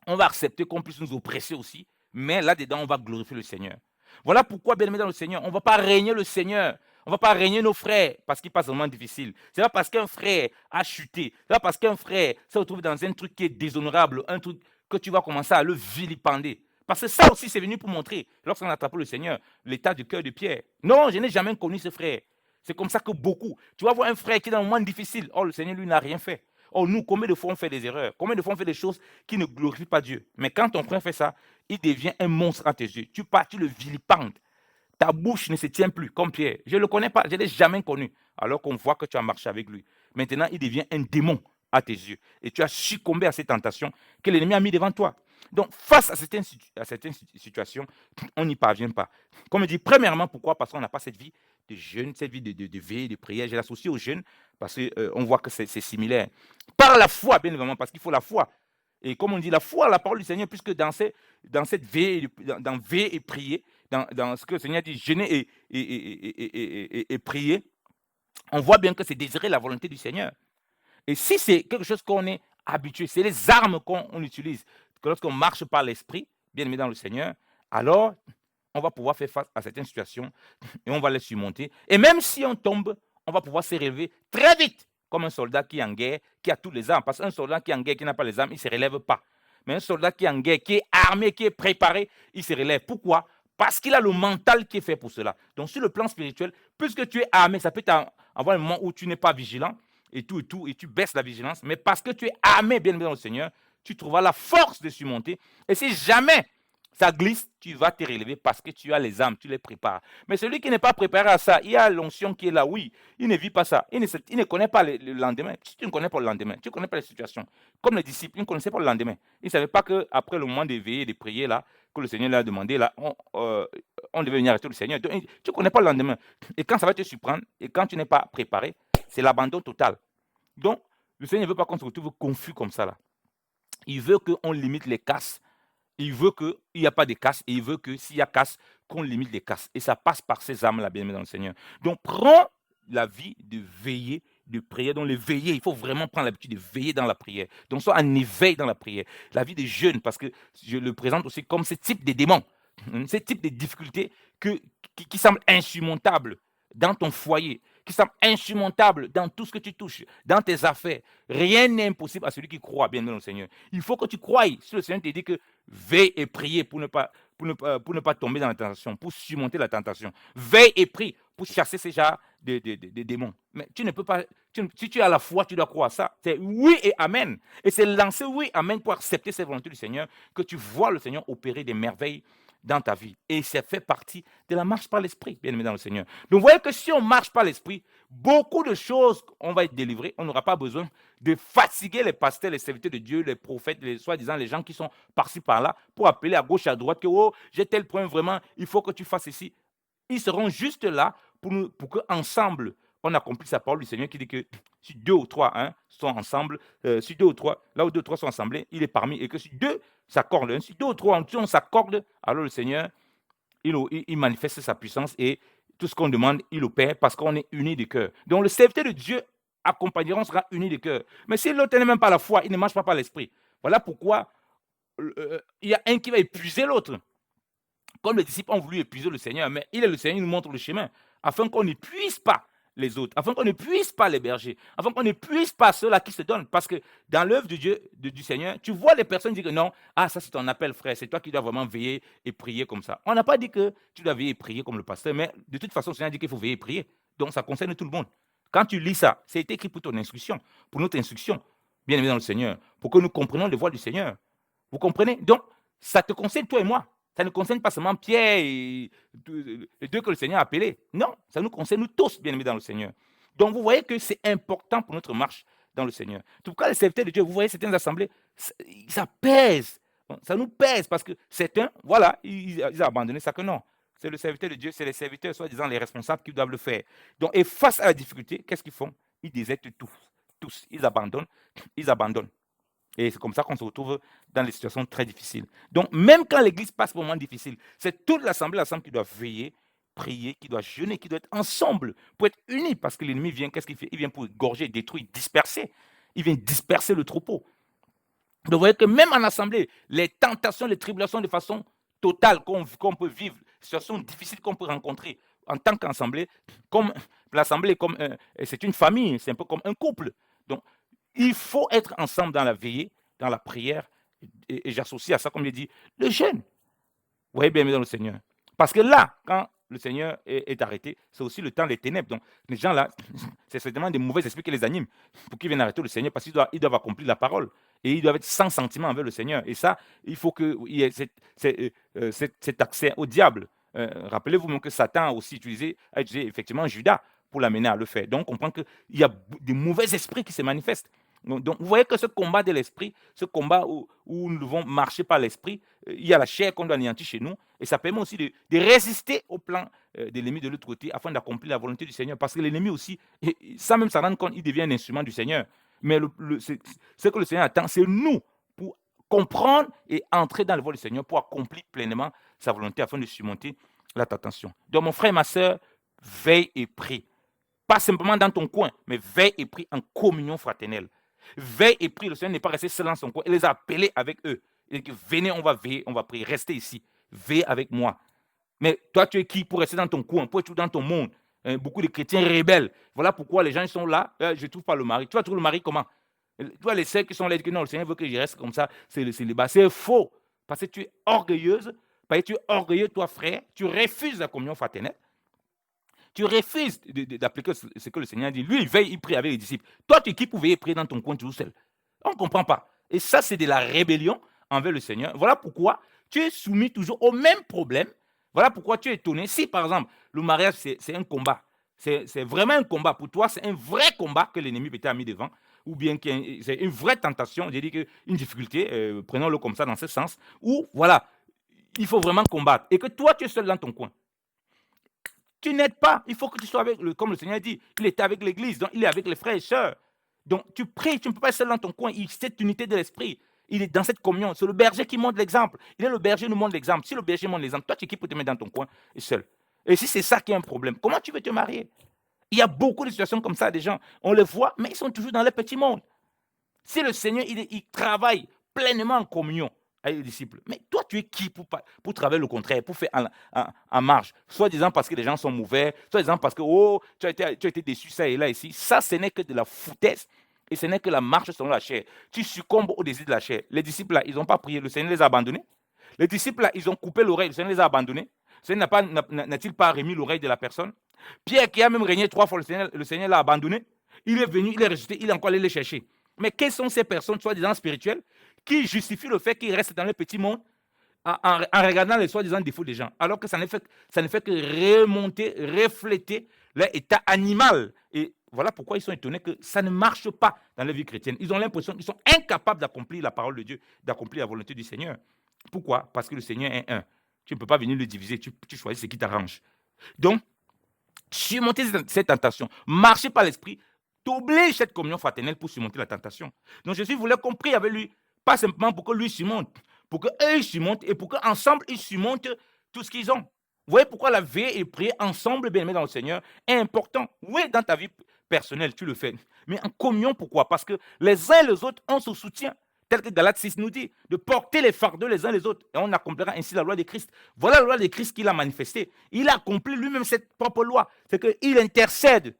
on va accepter qu'on puisse nous oppresser aussi, mais là-dedans, on va glorifier le Seigneur. Voilà pourquoi, bien aimé dans le Seigneur, on ne va pas régner le Seigneur. On ne va pas régner nos frères parce qu'ils passent un moment difficile. Ce n'est pas parce qu'un frère a chuté. Ce n'est pas parce qu'un frère se retrouve dans un truc qui est déshonorable, un truc que tu vas commencer à le vilipender. Parce que ça aussi, c'est venu pour montrer, lorsqu'on a attrapé le Seigneur, l'état du cœur de Pierre. Non, je n'ai jamais connu ce frère. C'est comme ça que beaucoup. Tu vas voir un frère qui est dans un moment difficile. Oh, le Seigneur, lui, n'a rien fait. Oh, nous, combien de fois on fait des erreurs? Combien de fois on fait des choses qui ne glorifient pas Dieu? Mais quand ton frère fait ça, il devient un monstre à tes yeux. Tu pars, tu le vilipendes. Ta bouche ne se tient plus, comme Pierre. Je ne le connais pas, je ne l'ai jamais connu. Alors qu'on voit que tu as marché avec lui. Maintenant, il devient un démon à tes yeux. Et tu as succombé à ces tentations que l'ennemi a mis devant toi. Donc, face à certaines situations, on n'y parvient pas. Comme je dis, premièrement, pourquoi? Parce qu'on n'a pas cette vie de jeûne, cette vie de veille, de prière. Je l'associe au jeûne parce qu'on voit que c'est similaire. Par la foi, bien évidemment, parce qu'il faut la foi. Et comme on dit, la foi, la parole du Seigneur, puisque dans cette veille, dans veiller et prier, dans ce que le Seigneur dit, jeûner et prier, on voit bien que c'est désirer la volonté du Seigneur. Et si c'est quelque chose qu'on est habitué, c'est les armes qu'on utilise, que lorsqu'on marche par l'esprit, bien aimé dans le Seigneur, alors on va pouvoir faire face à certaines situations et on va les surmonter. Et même si on tombe, on va pouvoir se relever très vite, comme un soldat qui est en guerre, qui a toutes les armes. Parce qu'un soldat qui est en guerre, qui n'a pas les armes, il ne se relève pas. Mais un soldat qui est en guerre, qui est armé, qui est préparé, il se relève. Pourquoi? Parce qu'il a le mental qui est fait pour cela. Donc sur le plan spirituel, puisque tu es armé, ça peut avoir un moment où tu n'es pas vigilant, et tu baisses la vigilance, mais parce que tu es armé bien dans le Seigneur, tu trouveras la force de surmonter. Et si jamais ça glisse, tu vas te relever parce que tu as les armes, tu les prépares. Mais celui qui n'est pas préparé à ça, il y a l'onction qui est là, oui, il ne vit pas ça. Il ne connaît pas le lendemain. Si tu ne connais pas le lendemain, tu ne connais pas les situations. Comme les disciples, ils ne connaissaient pas le lendemain. Ils ne savaient pas qu'après le moment de veiller et de prier, là, que le Seigneur leur a demandé, là, on devait venir arrêter le Seigneur. Donc, tu ne connais pas le lendemain. Et quand ça va te surprendre, et quand tu n'es pas préparé, c'est l'abandon total. Donc, le Seigneur ne veut pas qu'on se retrouve confus comme ça, là. Il veut qu'on limite les casses. Il veut qu'il n'y a pas de casse et il veut que s'il y a casse, qu'on limite les casses. Et ça passe par ces âmes-là, bien aimé dans le Seigneur. Donc, prends la vie de veiller, de prière. Donc, le veiller, il faut vraiment prendre l'habitude de veiller dans la prière. Donc, soit en éveil dans la prière. La vie de jeûne, parce que je le présente aussi comme ce type de démons, ce type de difficultés qui semblent insurmontables dans ton foyer, qui semblent insurmontables dans tout ce que tu touches, dans tes affaires. Rien n'est impossible à celui qui croit bien dans le Seigneur. Il faut que tu croies. Si le Seigneur te dit que veille et prier pour ne pas tomber dans la tentation, pour surmonter la tentation. Veille et prie pour chasser ces genres de démons. Mais tu ne peux pas, si tu as la foi, tu dois croire ça. C'est oui et amen. Et c'est lancer oui, amen pour accepter cette volonté du Seigneur que tu vois le Seigneur opérer des merveilles dans ta vie. Et ça fait partie de la marche par l'esprit, bien aimé dans le Seigneur. Donc, vous voyez que si on marche par l'esprit, beaucoup de choses, on va être délivré. On n'aura pas besoin de fatiguer les pasteurs, les serviteurs de Dieu, les prophètes, soi-disant les gens qui sont par-ci, par-là, pour appeler à gauche, à droite, que oh, j'ai tel point vraiment, il faut que tu fasses ici. Ils seront juste là pour qu'ensemble, on accomplisse la parole du Seigneur qui dit que si 2 ou 3 sont ensemble, si 2 ou 3, là où 2 ou 3 sont assemblés, il est parmi, et que si 2 s'accordent, si 2 ou 3 on s'accorde, alors le Seigneur, il manifeste sa puissance et tout ce qu'on demande, il opère parce qu'on est unis de cœur. Donc le serviteur de Dieu accompagnera, on sera unis de cœur. Mais si l'autre n'est même pas la foi, il ne marche pas par l'esprit. Voilà pourquoi il y a un qui va épuiser l'autre. Comme les disciples ont voulu épuiser le Seigneur, mais il est le Seigneur, il nous montre le chemin, afin qu'on n'épuise pas les autres, afin qu'on n'épuise pas les bergers, afin qu'on n'épuise pas ceux-là qui se donnent. Parce que dans l'œuvre de Dieu, du Seigneur, tu vois les personnes dire que non, ça c'est ton appel, frère, c'est toi qui dois vraiment veiller et prier comme ça. On n'a pas dit que tu dois veiller et prier comme le pasteur, mais de toute façon, le Seigneur dit qu'il faut veiller et prier. Donc ça concerne tout le monde. Quand tu lis ça, c'est écrit pour ton instruction, pour notre instruction, bien aimé dans le Seigneur, pour que nous comprenions les voies du Seigneur. Vous comprenez? Donc, ça te concerne toi et moi. Ça ne concerne pas seulement Pierre et les deux que le Seigneur a appelés. Non, ça nous concerne nous tous, bien-aimés dans le Seigneur. Donc, vous voyez que c'est important pour notre marche dans le Seigneur. En tout cas, les serviteurs de Dieu, vous voyez certaines assemblées, ça pèse. Ça nous pèse parce que certains, voilà, ils ont abandonné ça que non. C'est le serviteur de Dieu, c'est les serviteurs, soi-disant les responsables qui doivent le faire. Donc, et face à la difficulté, qu'est-ce qu'ils font? Ils désertent tous. Ils abandonnent. Et c'est comme ça qu'on se retrouve dans des situations très difficiles. Donc, même quand l'Église passe par un moment difficile, c'est toute l'assemblée qui doit veiller, prier, qui doit jeûner, qui doit être ensemble pour être unis. Parce que l'ennemi vient, qu'est-ce qu'il fait? Il vient pour gorger, détruire, disperser. Il vient disperser le troupeau. Donc, vous voyez que même en assemblée, les tentations, les tribulations de façon totale qu'on peut vivre, les situations difficiles qu'on peut rencontrer en tant qu'assemblée, comme l'assemblée, c'est une famille, c'est un peu comme un couple. Donc, il faut être ensemble dans la veillée, dans la prière, et j'associe à ça, comme je dit, le jeûne. Vous voyez bien dans le Seigneur. Parce que là, quand le Seigneur est arrêté, c'est aussi le temps des ténèbres. Donc, les gens là, c'est certainement des mauvais esprits qui les animent pour qu'ils viennent arrêter le Seigneur parce qu'ils doivent accomplir la parole. Et ils doivent être sans sentiment envers le Seigneur. Et ça, il faut qu'il y ait cet accès au diable. Rappelez-vous même que Satan a aussi utilisé effectivement Judas pour l'amener à le faire. Donc, on comprend qu'il y a des mauvais esprits qui se manifestent. Donc, vous voyez que ce combat de l'esprit, ce combat où nous devons marcher par l'esprit, il y a la chair qu'on doit anéantir chez nous, et ça permet aussi de résister au plan de l'ennemi de l'autre côté afin d'accomplir la volonté du Seigneur. Parce que l'ennemi aussi, sans même s'en rendre compte, il devient un instrument du Seigneur. Mais ce que le Seigneur attend, c'est nous pour comprendre et entrer dans le voie du Seigneur pour accomplir pleinement sa volonté afin de surmonter la tentation. Donc, mon frère et ma soeur, veille et prie. Pas simplement dans ton coin, mais veille et prie en communion fraternelle. Veille et prie. Le Seigneur n'est pas resté seul dans son coin. Il les a appelés avec eux. Il dit, venez, on va veiller, on va prier. Restez ici. Veillez avec moi. Mais toi, tu es qui pour rester dans ton coin, pour être dans ton monde? Beaucoup de chrétiens rebelles. Voilà pourquoi les gens sont là. Je ne trouve pas le mari. Tu vas trouver le mari comment? Tu vois les sœurs qui sont là, disent que non, le Seigneur veut que je reste comme ça. C'est le célibat. C'est faux. Parce que tu es orgueilleuse. Parce que tu es orgueilleux, toi, frère. Tu refuses la communion fraternelle. Tu refuses d'appliquer ce que le Seigneur dit. Lui, il veille, il prie avec les disciples. Toi, tu es qui pour veiller prier dans ton coin tout seul? On ne comprend pas. Et ça, c'est de la rébellion envers le Seigneur. Voilà pourquoi tu es soumis toujours au même problème. Voilà pourquoi tu es étonné. Si, par exemple, le mariage, c'est un combat, c'est vraiment un combat pour toi, c'est un vrai combat que l'ennemi t'a mis devant, ou bien c'est une vraie tentation, j'ai dit une difficulté, prenons-le comme ça dans ce sens, où, voilà, il faut vraiment combattre. Et que toi, tu es seul dans ton coin. Tu n'aides pas. Il faut que tu sois avec, comme le Seigneur dit, il était avec l'Église, donc il est avec les frères et sœurs. Donc tu pries, tu ne peux pas être seul dans ton coin. Cette unité de l'esprit, il est dans cette communion. C'est le berger qui montre l'exemple. Il est le berger, nous montre l'exemple. Si le berger montre l'exemple, toi tu es qui pour te mettre dans ton coin et seul? Et si c'est ça qui est un problème, comment tu veux te marier? Il y a beaucoup de situations comme ça, des gens, on les voit, mais ils sont toujours dans le petit monde. Si le Seigneur, il travaille pleinement en communion avec les disciples, mais toi, tu es qui pour travailler le contraire, pour faire en marge, soit disant parce que les gens sont mauvais, soit disant parce que tu as été déçu, ça et là, ici. Ça, ce n'est que de la foutaise et ce n'est que la marche selon la chair. Tu succombes au désir de la chair. Les disciples, là, ils n'ont pas prié, le Seigneur les a abandonnés. Les disciples, là, ils ont coupé l'oreille, le Seigneur les a abandonnés. Le Seigneur n'a-t-il pas remis l'oreille de la personne? Pierre, qui a même régné 3 fois, le Seigneur l'a abandonné. Il est venu, il est ressuscité, il est encore allé les chercher. Mais quelles sont ces personnes, soi-disant spirituelles, qui justifient le fait qu'ils restent dans le petit monde en regardant les soi-disant défauts des gens, alors que ça ne fait que remonter, refléter leur état animal. Et voilà pourquoi ils sont étonnés que ça ne marche pas dans la vie chrétienne. Ils ont l'impression qu'ils sont incapables d'accomplir la parole de Dieu, d'accomplir la volonté du Seigneur. Pourquoi? Parce que le Seigneur est un. Tu ne peux pas venir le diviser, tu choisis ce qui t'arrange. Donc, surmonter cette tentation, marcher par l'esprit, t'oblige cette communion fraternelle pour surmonter la tentation. Donc Jésus voulait qu'on prie avec lui, pas simplement pour que lui surmonte, pour qu'eux ils surmontent et pour qu'ensemble ils surmontent tout ce qu'ils ont. Vous voyez pourquoi la veille et prier ensemble, bien aimé dans le Seigneur, est important. Oui, dans ta vie personnelle, tu le fais. Mais en communion, pourquoi? Parce que les uns et les autres, on se soutient. Tel que Galates 6 nous dit, de porter les fardeaux les uns les autres. Et on accomplira ainsi la loi de Christ. Voilà la loi de Christ qu'il a manifestée. Il a accompli lui-même cette propre loi. C'est qu'il intercède.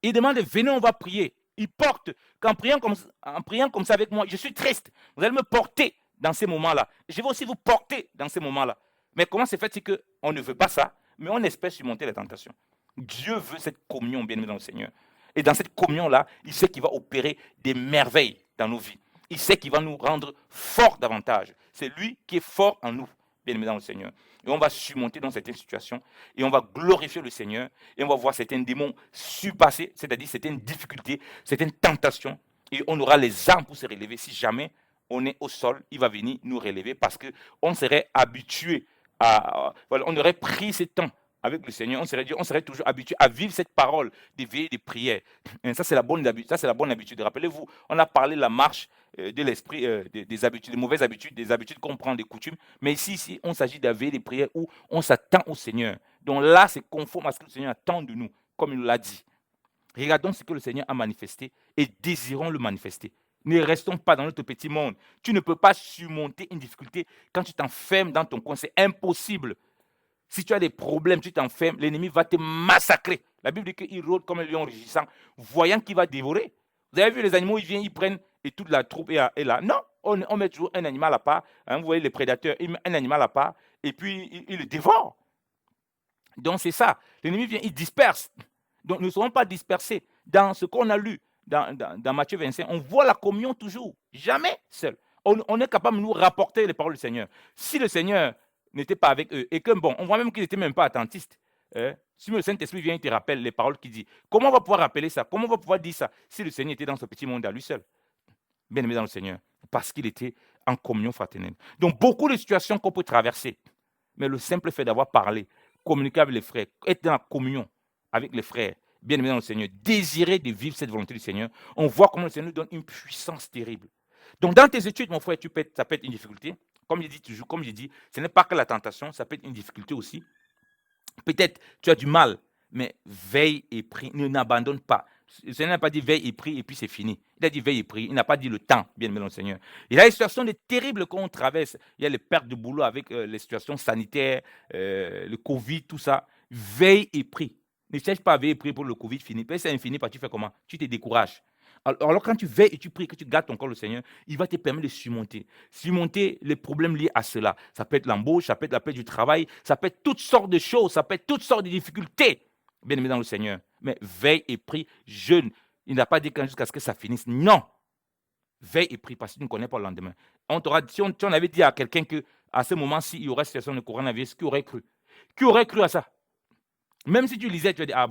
Il demande, venez, on va prier. Il porte. En priant comme ça avec moi, je suis triste. Vous allez me porter dans ces moments-là. Je vais aussi vous porter dans ces moments-là. Mais comment c'est fait? C'est qu'on ne veut pas ça, mais on espère surmonter la tentation. Dieu veut cette communion bien-aimée dans le Seigneur. Et dans cette communion-là, il sait qu'il va opérer des merveilles dans nos vies. Il sait qu'il va nous rendre forts davantage. C'est lui qui est fort en nous, bien-aimés dans le Seigneur. Et on va surmonter dans certaines situations, et on va glorifier le Seigneur, et on va voir certains démons surpasser, c'est-à-dire certaines difficultés, certaines tentations, et on aura les armes pour se relever. Si jamais on est au sol, il va venir nous relever parce qu'on serait habitué voilà, on aurait pris ce temps avec le Seigneur, on serait toujours habitué à vivre cette parole des veillées, des prières. Et ça, c'est la bonne habitude. Ça, c'est la bonne habitude. Rappelez-vous, on a parlé de la marche de l'esprit, des habitudes, des mauvaises habitudes, des habitudes qu'on prend, des coutumes. Mais ici, on s'agit de la veillée, des prières où on s'attend au Seigneur. Donc là, c'est conforme à ce que le Seigneur attend de nous, comme il l'a dit. Regardons ce que le Seigneur a manifesté et désirons le manifester. Ne restons pas dans notre petit monde. Tu ne peux pas surmonter une difficulté quand tu t'enfermes dans ton coin. C'est impossible. Si tu as des problèmes, tu t'enfermes, l'ennemi va te massacrer. La Bible dit qu'il rôde comme un lion rugissant, voyant qu'il va dévorer. Vous avez vu les animaux, ils viennent, ils prennent et toute la troupe est là. Non, on met toujours un animal à part. Hein, vous voyez les prédateurs, ils mettent un animal à part et puis ils le dévorent. Donc c'est ça. L'ennemi vient, il disperse. Donc nous ne serons pas dispersés. Dans ce qu'on a lu dans Matthieu 25, on voit la communion toujours, jamais seul. On est capable de nous rapporter les paroles du Seigneur. Si le Seigneur n'était pas avec eux, et que bon, on voit même qu'ils n'étaient même pas attentistes. Si le Saint-Esprit vient et te rappelle les paroles qu'il dit, comment on va pouvoir rappeler ça? Comment on va pouvoir dire ça si le Seigneur était dans ce petit monde à lui seul? Bien aimé dans le Seigneur, parce qu'il était en communion fraternelle. Donc beaucoup de situations qu'on peut traverser, mais le simple fait d'avoir parlé, communiquer avec les frères, être dans la communion avec les frères, bien aimé dans le Seigneur, désirer de vivre cette volonté du Seigneur, on voit comment le Seigneur nous donne une puissance terrible. Donc dans tes études, mon frère, ça peut être une difficulté. Comme je dis toujours, comme je dis, ce n'est pas que la tentation, ça peut être une difficulté aussi. Peut-être tu as du mal, mais veille et prie, n'abandonne pas. Le Seigneur n'a pas dit veille et prie et puis c'est fini. Il a dit veille et prie, il n'a pas dit le temps, bien aimé dans le Seigneur. Il y a des situations terribles qu'on traverse. Il y a les pertes de boulot avec les situations sanitaires, le Covid, tout ça. Veille et prie. Ne cherche pas à veiller et prier pour le Covid fini. Puis c'est infini, tu fais comment? Tu te décourages. Alors, quand tu veilles et tu pries, que tu gardes ton corps le Seigneur, il va te permettre de surmonter. Surmonter les problèmes liés à cela. Ça peut être l'embauche, ça peut être la perte du travail, ça peut être toutes sortes de choses, ça peut être toutes sortes de difficultés, bien aimé dans le Seigneur. Mais veille et prie, jeûne. Il n'a pas dit jusqu'à ce que ça finisse. Non. Veille et prie parce que tu ne connais pas le lendemain. Si on avait dit à quelqu'un qu'à ce moment-ci, il y aurait cette situation de coronavirus, qui aurait cru? Qui aurait cru à ça? Même si tu lisais, tu vas dire,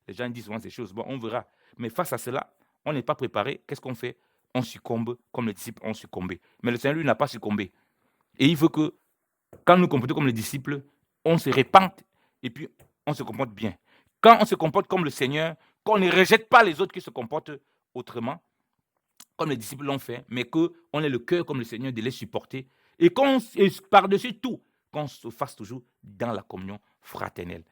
les gens disent souvent ces choses, bon, on verra. Mais face à cela, on n'est pas préparé. Qu'est-ce qu'on fait? On succombe comme les disciples ont succombé. Mais le Seigneur, lui, n'a pas succombé. Et il veut que, quand nous comportons comme les disciples, on se répande et puis on se comporte bien. Quand on se comporte comme le Seigneur, qu'on ne rejette pas les autres qui se comportent autrement, comme les disciples l'ont fait, mais qu'on ait le cœur comme le Seigneur de les supporter et par-dessus tout, qu'on se fasse toujours dans la communion fraternelle.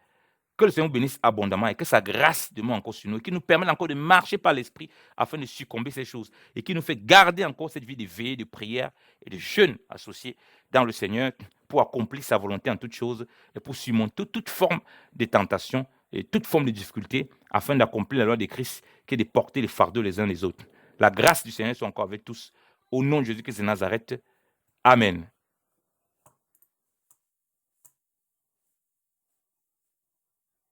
Que le Seigneur bénisse abondamment et que sa grâce demeure encore sur nous et qu'il nous permette encore de marcher par l'Esprit afin de succomber ces choses et qu'il nous fait garder encore cette vie de veillée, de prière et de jeûne associée dans le Seigneur pour accomplir sa volonté en toutes choses et pour surmonter toute forme de tentation et toute forme de difficulté afin d'accomplir la loi de Christ qui est de porter les fardeaux les uns les autres. La grâce du Seigneur soit encore avec tous. Au nom de Jésus-Christ de Nazareth. Amen.